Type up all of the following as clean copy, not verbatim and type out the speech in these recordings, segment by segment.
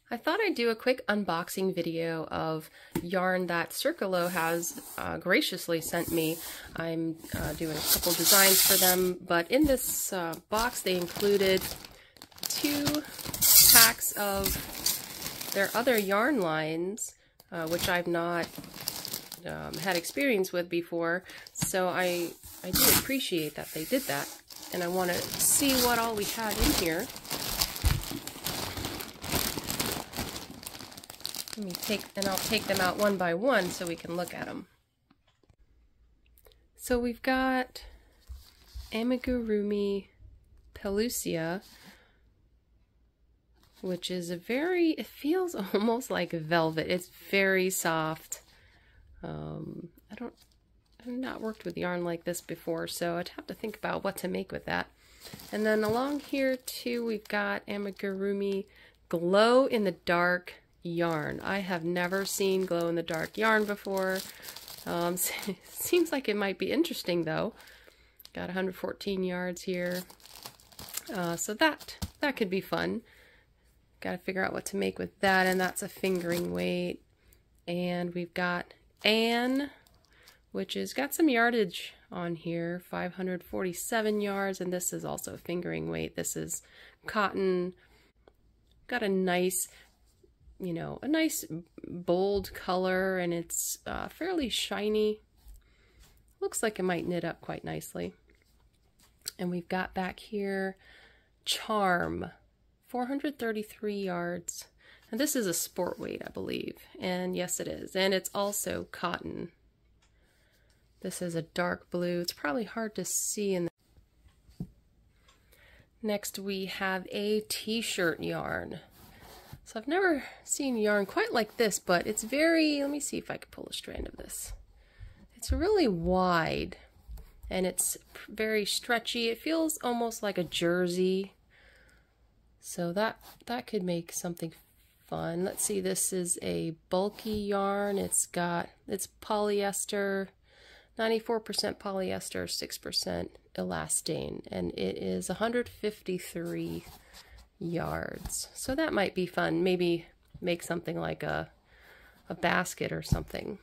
I thought I'd do a quick unboxing video of yarn that Circulo has graciously sent me. I'm doing a couple designs for them, but in this box they included 2 packs of their other yarn lines, which I've not had experience with before, so I do appreciate that they did that, and I want to see what all we had in here. I'll take them out one by one so we can look at them. So we've got Amigurumi Pelusia, which is it feels almost like velvet. It's very soft. I've not worked with yarn like this before, so I'd have to think about what to make with that. And then along here too, we've got Amigurumi Glow in the Dark yarn. I have never seen glow in the dark yarn before. Seems like it might be interesting though. Got 114 yards here. So that could be fun. Got to figure out what to make with that, and that's a fingering weight. And we've got Anne, which has got some yardage on here, 547 yards, and this is also a fingering weight. This is cotton. Got a nice, a nice bold color, and it's fairly shiny. Looks like it might knit up quite nicely. And we've got back here Charm, 433 yards. And this is a sport weight, I believe. And yes, it is. And it's also cotton. This is a dark blue. It's probably hard to see in the... Next we have a t-shirt yarn. So I've never seen yarn quite like this, but it's very, let me see if I can pull a strand of this. It's really wide and it's very stretchy. It feels almost like a jersey. So that could make something fun. Let's see, this is a bulky yarn. It's polyester, 94% polyester, 6% elastane, and it is 153 yards. So that might be fun. Maybe make something like a basket or something.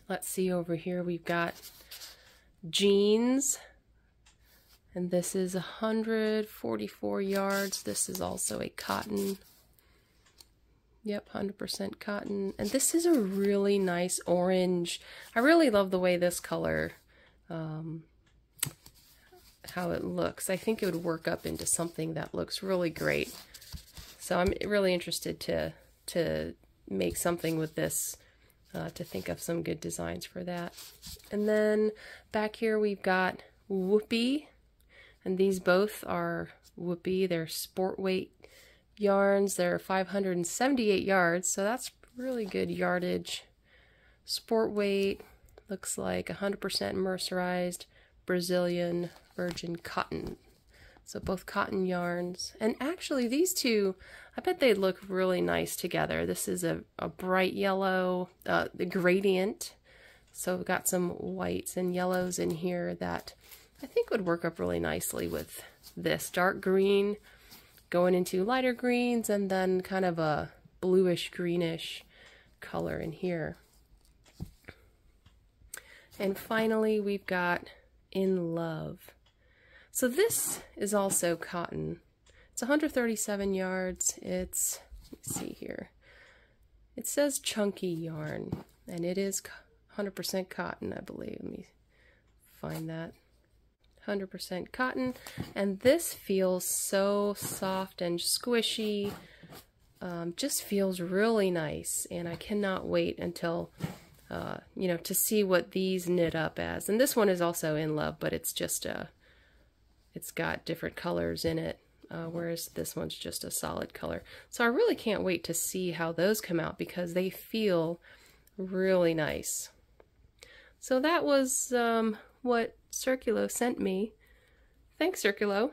Let's see, over here we've got jeans, and this is 144 yards. This is also a cotton. Yep, 100% cotton. And this is a really nice orange. I really love the way this color, how it looks. I think it would work up into something that looks really great. So I'm really interested to make something with this, to think of some good designs for that. And then back here we've got Whoopee, and these both are Whoopee. They're sport weight yarns. They're 578 yards, so that's really good yardage. Sport weight, looks like 100% mercerized Brazilian virgin cotton. So both cotton yarns. And actually these two, I bet they'd look really nice together. This is a bright yellow, the gradient. So we've got some whites and yellows in here that I think would work up really nicely with this dark green going into lighter greens, and then kind of a bluish greenish color in here. And finally we've got In Love. So this is also cotton. It's 137 yards. It's, let's see here, it says chunky yarn, and it is 100% cotton, I believe. Let me find that. 100% cotton, and this feels so soft and squishy. Just feels really nice, and I cannot wait until to see what these knit up as. And this one is also In Love, but it's just it's got different colors in it, whereas this one's just a solid color. So I really can't wait to see how those come out, because they feel really nice. So that was what Circulo sent me. Thanks, Circulo.